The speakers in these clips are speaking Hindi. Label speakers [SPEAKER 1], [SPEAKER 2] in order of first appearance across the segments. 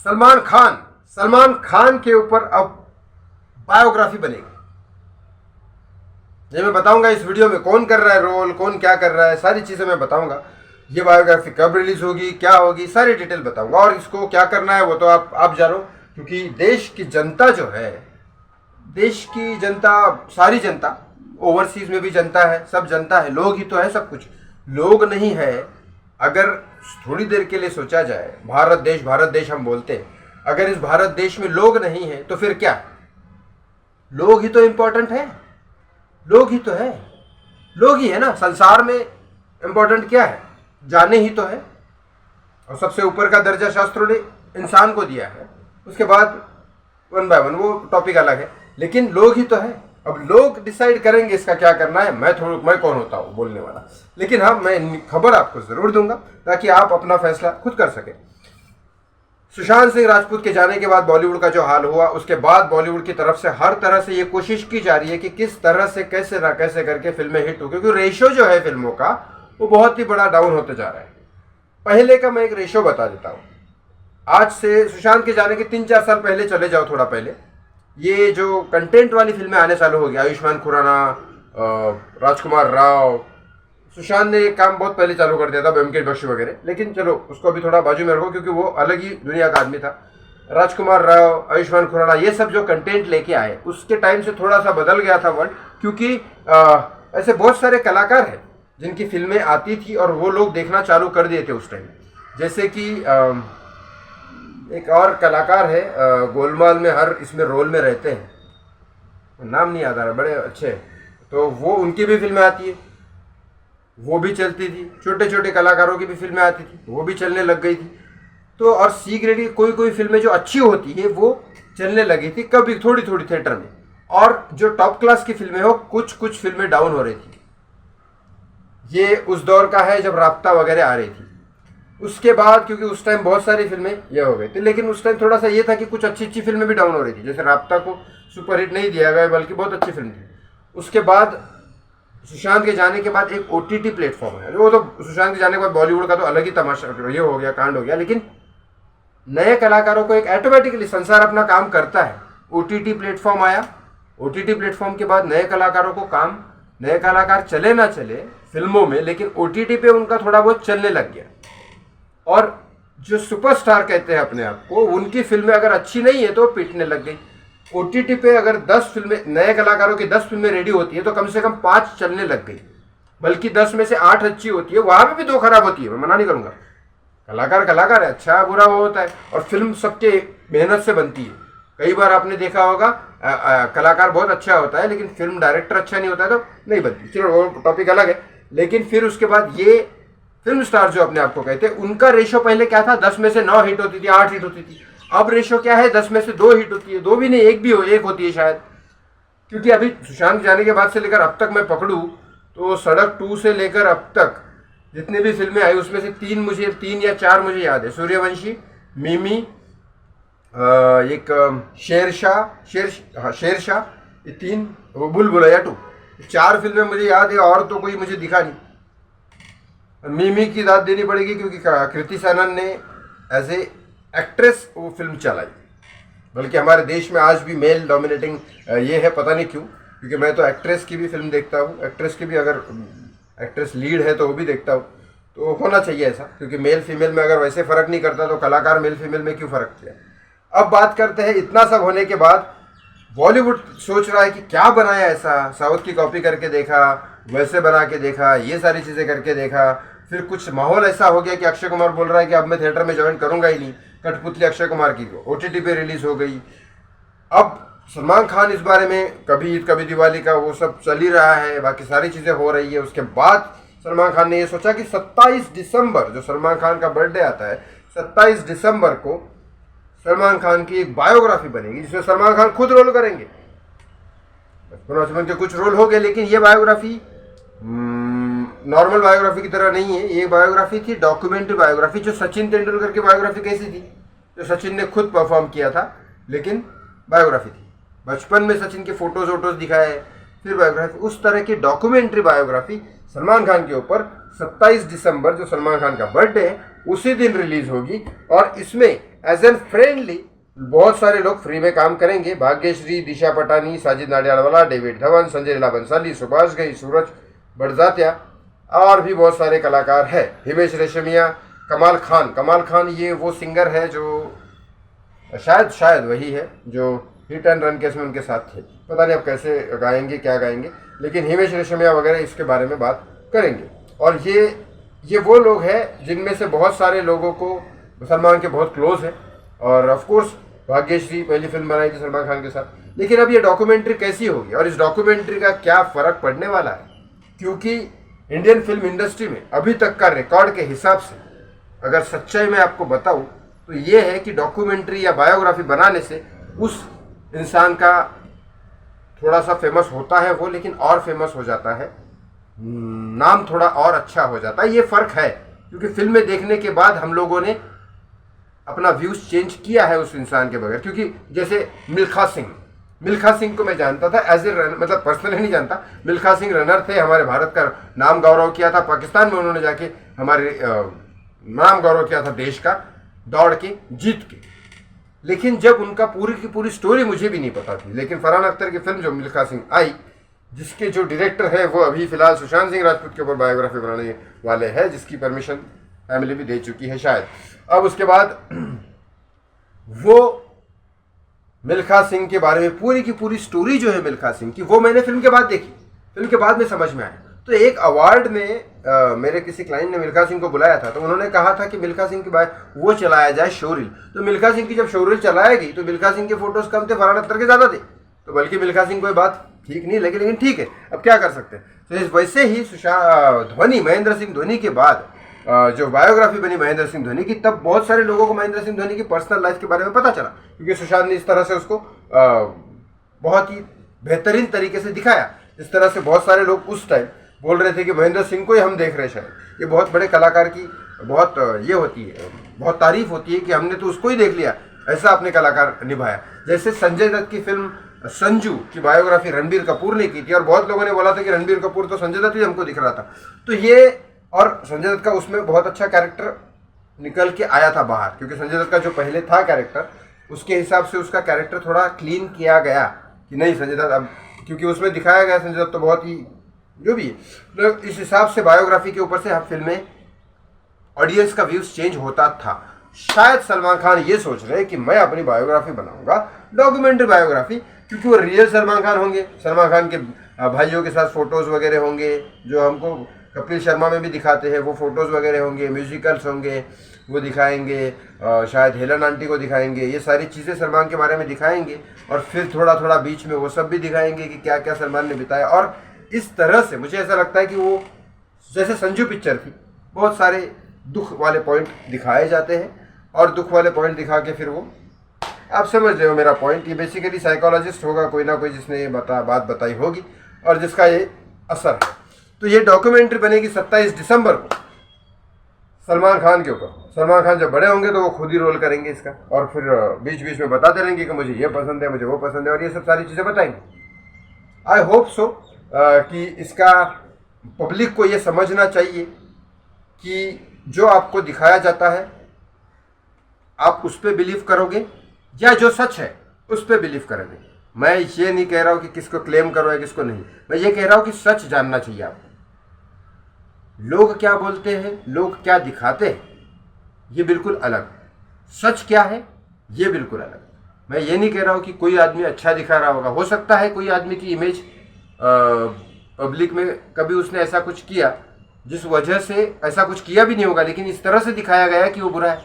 [SPEAKER 1] सलमान खान के ऊपर अब बायोग्राफी बनेगी। ये मैं बताऊंगा इस वीडियो में, कौन कर रहा है रोल, कौन क्या कर रहा है, सारी चीज़ें मैं बताऊंगा। ये बायोग्राफी कब रिलीज होगी, क्या होगी, सारी डिटेल बताऊंगा। और इसको क्या करना है वो तो आप जानो, क्योंकि देश की जनता जो है, देश की जनता, सारी जनता, ओवरसीज में भी जनता है, सब जनता है, लोग ही तो है सब कुछ। लोग नहीं है, अगर थोड़ी देर के लिए सोचा जाए, भारत देश हम बोलते हैं, अगर इस भारत देश में लोग नहीं है तो फिर क्या? लोग ही तो इंपॉर्टेंट है, लोग ही तो है, लोग ही है ना। संसार में इंपॉर्टेंट क्या है? जाने ही तो है। और सबसे ऊपर का दर्जा शास्त्रों ने इंसान को दिया है। उसके बाद वन बाय वन वो टॉपिक अलग है, लेकिन लोग ही तो है। अब लोग डिसाइड करेंगे इसका क्या करना है। मैं कौन होता हूँ बोलने वाला, लेकिन हाँ, मैं खबर आपको जरूर दूंगा ताकि आप अपना फैसला खुद कर सके। सुशांत सिंह राजपूत के जाने के बाद बॉलीवुड का जो हाल हुआ, उसके बाद बॉलीवुड की तरफ से हर तरह से ये कोशिश की जा रही है कि किस तरह से कैसे ना कैसे करके फिल्में हिट हो, क्योंकि रेशो जो है फिल्मों का वो बहुत ही बड़ा डाउन होते जा रहा है। पहले का मैं एक रेशो बता देता हूँ। आज से सुशांत के जाने के 3-4 साल पहले चले जाओ, थोड़ा पहले, ये जो कंटेंट वाली फिल्में आने चालू हो गई, आयुष्मान खुराना, राजकुमार राव, सुशांत ने काम बहुत पहले चालू कर दिया था, ब्योमकेश बख्शी वगैरह, लेकिन चलो उसको अभी थोड़ा बाजू में रखो क्योंकि वो अलग ही दुनिया का आदमी था। राजकुमार राव, आयुष्मान खुराना, ये सब जो कंटेंट लेके आए, उसके टाइम से थोड़ा सा बदल गया था वर्ल्ड, क्योंकि ऐसे बहुत सारे कलाकार हैं जिनकी फिल्में आती थी और वो लोग देखना चालू कर दिए थे उस टाइम। जैसे कि एक और कलाकार है, गोलमाल में हर इसमें रोल में रहते हैं, नाम नहीं याद आ रहा, बड़े अच्छे, तो वो उनकी भी फिल्में आती है, वो भी चलती थी। छोटे छोटे कलाकारों की भी फिल्में आती थी, वो भी चलने लग गई थी। तो और सी ग्रेड की कोई कोई फिल्में जो अच्छी होती है वो चलने लगी थी कभी थोड़ी थोड़ी थिएटर में, और जो टॉप क्लास की फिल्में हो, कुछ फिल्में डाउन हो रही थी। ये उस दौर का है जब राब्ता वगैरह आ रही थी। उसके बाद क्योंकि उस टाइम बहुत सारी फिल्में ये हो गई थी, लेकिन उस टाइम थोड़ा सा ये था कि कुछ अच्छी अच्छी फिल्में भी डाउन हो रही थी। जैसे राब्ता को सुपरहिट नहीं दिया गया, बल्कि बहुत अच्छी फिल्म थी। उसके बाद सुशांत के जाने के बाद एक OTT प्लेटफॉर्म है, वो तो सुशांत के जाने के बाद बॉलीवुड का तो अलग ही तमाशा ये हो गया, कांड हो गया। लेकिन नए कलाकारों को एक ऑटोमेटिकली संसार अपना काम करता है। OTT प्लेटफॉर्म आया, OTT प्लेटफॉर्म के बाद नए कलाकारों को काम, नए कलाकार चले ना चले फिल्मों में, लेकिन OTT पे उनका थोड़ा बहुत चलने लग गया। और जो सुपरस्टार कहते हैं अपने आप को, उनकी फिल्में अगर अच्छी नहीं है तो पीटने लग गई। OTT पे अगर 10 फिल्में, नए कलाकारों की 10 फिल्में रेडी होती है तो कम से कम 5 चलने लग गई, बल्कि 10 में से 8 अच्छी होती है, वहां पे भी 2 खराब होती है। मैं मना नहीं करूंगा, कलाकार है, अच्छा बुरा वो होता है, और फिल्म सबके मेहनत से बनती है। कई बार आपने देखा होगा कलाकार बहुत अच्छा होता है लेकिन फिल्म डायरेक्टर अच्छा नहीं होता है तो नहीं बनती। चलो वो टॉपिक अलग है। लेकिन फिर उसके बाद ये फिल्म स्टार जो अपने आप को कहते हैं, उनका रेशो पहले क्या था? 10 में से 9 हिट होती थी, 8 हिट होती थी। अब रेशो क्या है? 10 में से 2 हिट होती है, 2 भी नहीं, एक होती है शायद। क्योंकि अभी सुशांत जाने के बाद से लेकर अब तक मैं पकड़ूं तो सड़क 2 से लेकर अब तक जितनी भी फिल्में आई उसमें से 3 या 4 मुझे याद है। सूर्यवंशी, मिमी, एक शेरशाह, ये 3, वो बुलबुलैया 2, 4 फिल्में मुझे याद है, और तो कोई मुझे दिखा नहीं। मिमी की दाद देनी पड़ेगी क्योंकि कृति सनन ने एज ए एक्ट्रेस वो फिल्म चलाई। बल्कि हमारे देश में आज भी मेल डोमिनेटिंग ये है, पता नहीं क्यों, क्योंकि मैं तो एक्ट्रेस की भी फिल्म देखता हूँ, एक्ट्रेस की भी, अगर एक्ट्रेस लीड है तो वो भी देखता हूँ। तो होना चाहिए ऐसा, क्योंकि मेल फीमेल में अगर वैसे फ़र्क नहीं करता तो कलाकार मेल फीमेल में क्यों फ़र्क किया। अब बात करते हैं, इतना सब होने के बाद बॉलीवुड सोच रहा है कि क्या बनाया ऐसा, साउथ की कॉपी करके देखा, वैसे बना के देखा, ये सारी चीज़ें करके देखा। फिर कुछ माहौल ऐसा हो गया कि अक्षय कुमार बोल रहा है कि अब मैं थिएटर में ज्वाइन करूंगा ही नहीं। कठपुतली अक्षय कुमार की OTT पे रिलीज हो गई। अब सलमान खान इस बारे में कभी ईद कभी दिवाली का वो सब चल ही रहा है, बाकी सारी चीज़ें हो रही है। उसके बाद सलमान खान ने ये सोचा कि 27 दिसंबर जो सलमान खान का बर्थडे आता है, 27 दिसंबर को सलमान खान की एक बायोग्राफी बनेगी जिसमें सलमान खान खुद रोल करेंगे। बचपन के कुछ रोल हो गए, लेकिन ये बायोग्राफी नॉर्मल बायोग्राफी की तरह नहीं है। ये बायोग्राफी थी डॉक्यूमेंट्री बायोग्राफी, जो सचिन तेंदुलकर की बायोग्राफी कैसी थी, जो सचिन ने खुद परफॉर्म किया था, लेकिन बायोग्राफी थी। बचपन में सचिन के फोटोज वोटोज दिखाए, फिर बायोग्राफी, उस तरह की डॉक्यूमेंट्री बायोग्राफी सलमान खान के ऊपर 27 दिसंबर जो सलमान खान का बर्थडे है उसी दिन रिलीज होगी। और इसमें एज एन फ्रेंडली बहुत सारे लोग फ्री में काम करेंगे। भाग्यश्री, दिशा पटानी, साजिद नाडियाडवाला, डेविड धवन, संजय लीला बंसाली, सुभाष घई, सूरज बड़जात्या और भी बहुत सारे कलाकार हैं। हिमेश रेशमिया, कमाल खान ये वो सिंगर है जो शायद वही है जो हिट एंड रन केस में उनके साथ थे। पता नहीं अब कैसे गाएंगे, क्या गाएंगे, लेकिन हिमेश रेशमिया वगैरह इसके बारे में बात करेंगे। और ये वो लोग हैं जिनमें से बहुत सारे लोगों को सलमान के बहुत क्लोज है। और ऑफ कोर्स भाग्यश्री पहली फिल्म बनाई थी सलमान खान के साथ। लेकिन अब ये डॉक्यूमेंट्री कैसी होगी और इस डॉक्यूमेंट्री का क्या फ़र्क पड़ने वाला है, क्योंकि इंडियन फिल्म इंडस्ट्री में अभी तक का रिकॉर्ड के हिसाब से अगर सच्चाई में आपको बताऊं तो ये है कि डॉक्यूमेंट्री या बायोग्राफी बनाने से उस इंसान का थोड़ा सा फेमस होता है वो, लेकिन और फेमस हो जाता है, नाम थोड़ा और अच्छा हो जाता है। ये फ़र्क है क्योंकि फिल्में देखने के बाद हम लोगों ने अपना व्यूज़ चेंज किया है उस इंसान के बगैर। क्योंकि जैसे मिल्खा सिंह को मैं जानता था एज ए रन, मतलब पर्सनली नहीं जानता। मिल्खा सिंह रनर थे, हमारे भारत का नाम गौरव किया था। पाकिस्तान में उन्होंने जाके हमारे नाम गौरव किया था देश का, दौड़ के जीत के। लेकिन जब उनका पूरी की पूरी स्टोरी मुझे भी नहीं पता थी, लेकिन फरहान अख्तर की फिल्म जो मिल्खा सिंह आई, जिसके जो डायरेक्टर है वो अभी फिलहाल सुशांत सिंह राजपूत के ऊपर बायोग्राफी बनाने वाले हैं, जिसकी परमिशन फैमिली भी दे चुकी है शायद। अब उसके बाद वो मिल्खा सिंह के बारे में पूरी की पूरी स्टोरी जो है मिल्खा सिंह की, वो मैंने फिल्म के बाद देखी, फिल्म के बाद में समझ में आया। तो एक अवार्ड में मेरे किसी क्लाइंट ने मिल्खा सिंह को बुलाया था, तो उन्होंने कहा था कि मिल्खा सिंह के बाद वो चलाया जाए शोरील। तो मिल्खा सिंह की जब शोरील चलाया गई तो मिल्खा सिंह के फोटोज कम थे, फरहान अख्तर के ज़्यादा थे। तो बल्कि मिल्खा सिंह को ये बात ठीक नहीं लगी, लेकिन ठीक है, अब क्या कर सकते हैं। तो वैसे ही महेंद्र सिंह धोनी के बाद जो बायोग्राफी बनी महेंद्र सिंह धोनी की, तब बहुत सारे लोगों को महेंद्र सिंह धोनी की पर्सनल लाइफ के बारे में पता चला, क्योंकि सुशांत ने इस तरह से उसको बहुत ही बेहतरीन तरीके से दिखाया। इस तरह से बहुत सारे लोग उस टाइम बोल रहे थे कि महेंद्र सिंह को ही हम देख रहे हैं शायद। ये बहुत बड़े कलाकार की बहुत ये होती है, बहुत तारीफ होती है कि हमने तो उसको ही देख लिया, ऐसा अपने कलाकार निभाया। जैसे संजय दत्त की फिल्म संजू की बायोग्राफी रणबीर कपूर ने की थी, और बहुत लोगों ने बोला था कि रणबीर कपूर तो संजय दत्त ही हमको दिख रहा था। तो ये, और संजय दत्त का उसमें बहुत अच्छा कैरेक्टर निकल के आया था बाहर, क्योंकि संजय दत्त का जो पहले था कैरेक्टर, उसके हिसाब से उसका कैरेक्टर थोड़ा क्लीन किया गया कि नहीं संजय दत्त अब, क्योंकि उसमें दिखाया गया संजय दत्त तो बहुत ही जो भी है, तो इस हिसाब से बायोग्राफी के ऊपर से हर फिल्म में ऑडियंस का व्यूज चेंज होता था। शायद सलमान खान ये सोच रहे हैं कि मैं अपनी बायोग्राफी बनाऊंगा, डॉक्यूमेंट्री बायोग्राफी, क्योंकि वो रियल सलमान खान होंगे, सलमान खान के भाइयों के साथ फोटोज़ वगैरह होंगे, जो हमको कपिल शर्मा में भी दिखाते हैं, वो फोटोज़ वगैरह होंगे, म्यूजिकल्स होंगे, वो दिखाएंगे, शायद हेलन आंटी को दिखाएंगे, ये सारी चीज़ें सलमान के बारे में दिखाएंगे, और फिर थोड़ा थोड़ा बीच में वो सब भी दिखाएंगे कि क्या क्या सलमान ने बिताया। और इस तरह से मुझे ऐसा लगता है कि वो जैसे संजू पिक्चर थी, बहुत सारे दुख वाले पॉइंट दिखाए जाते हैं, और दुख वाले पॉइंट दिखा के फिर वो, आप समझ रहे हो मेरा पॉइंट। ये बेसिकली साइकोलॉजिस्ट होगा कोई ना कोई जिसने ये बात बताई होगी और जिसका ये असर है। तो ये डॉक्यूमेंट्री बनेगी 27 दिसंबर को सलमान खान के ऊपर। सलमान खान जब बड़े होंगे तो वो खुद ही रोल करेंगे इसका, और फिर बीच बीच में बताते रहेंगे कि मुझे ये पसंद है, मुझे वो पसंद है, और ये सब सारी चीज़ें बताएंगे। आई होप सो कि इसका पब्लिक को ये समझना चाहिए कि जो आपको दिखाया जाता है आप उस पर बिलीव करोगे, या जो सच है उस पर बिलीव करोगे। मैं ये नहीं कह रहा हूँ कि किसको क्लेम करो या किसको नहीं, मैं ये कह रहा हूँ कि सच जानना चाहिए आपको। लोग क्या बोलते हैं, लोग क्या दिखाते हैं, ये बिल्कुल अलग। सच क्या है ये बिल्कुल अलग। मैं ये नहीं कह रहा हूँ कि कोई आदमी अच्छा दिखा रहा होगा, हो सकता है कोई आदमी की इमेज पब्लिक में कभी उसने ऐसा कुछ किया जिस वजह से ऐसा कुछ किया भी नहीं होगा, लेकिन इस तरह से दिखाया गया कि वो बुरा है,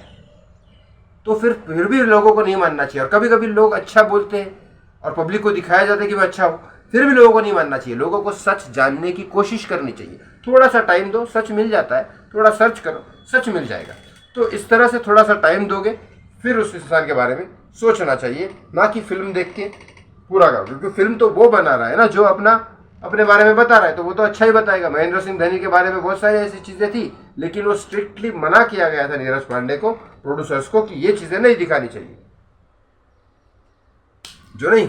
[SPEAKER 1] तो फिर भी लोगों को नहीं मानना चाहिए। और कभी कभी लोग अच्छा बोलते हैं और पब्लिक को दिखाया जाता है कि मैं अच्छा हूँ, फिर भी लोगों को नहीं मानना चाहिए। लोगों को सच जानने की कोशिश करनी चाहिए। थोड़ा सा टाइम दो, सच मिल जाता है, थोड़ा सर्च करो, सच मिल जाएगा। तो इस तरह से थोड़ा सा टाइम दोगे, फिर उस इंसान के बारे में सोचना चाहिए, ना कि फिल्म देख के पूरा करो। क्योंकि फिल्म तो वो बना रहा है ना जो अपने बारे में बता रहा है, तो वो तो अच्छा ही बताएगा। महेंद्र सिंह धोनी के बारे में बहुत सारी ऐसी चीज़ें थी, लेकिन वो स्ट्रिक्टली मना किया गया था नीरज पांडे को, प्रोड्यूसर्स को, कि ये चीज़ें नहीं दिखानी चाहिए, जो नहीं।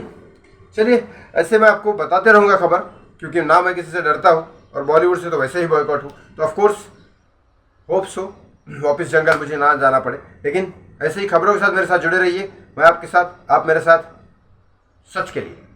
[SPEAKER 1] चलिए, ऐसे मैं आपको बताते रहूँगा खबर, क्योंकि ना मैं किसी से डरता हूँ, और बॉलीवुड से तो वैसे ही बॉयकॉट हूँ। तो ऑफकोर्स होप सो वापस जंगल मुझे ना जाना पड़े, लेकिन ऐसे ही खबरों के साथ मेरे साथ जुड़े रहिए। मैं आपके साथ, आप मेरे साथ, सच के लिए।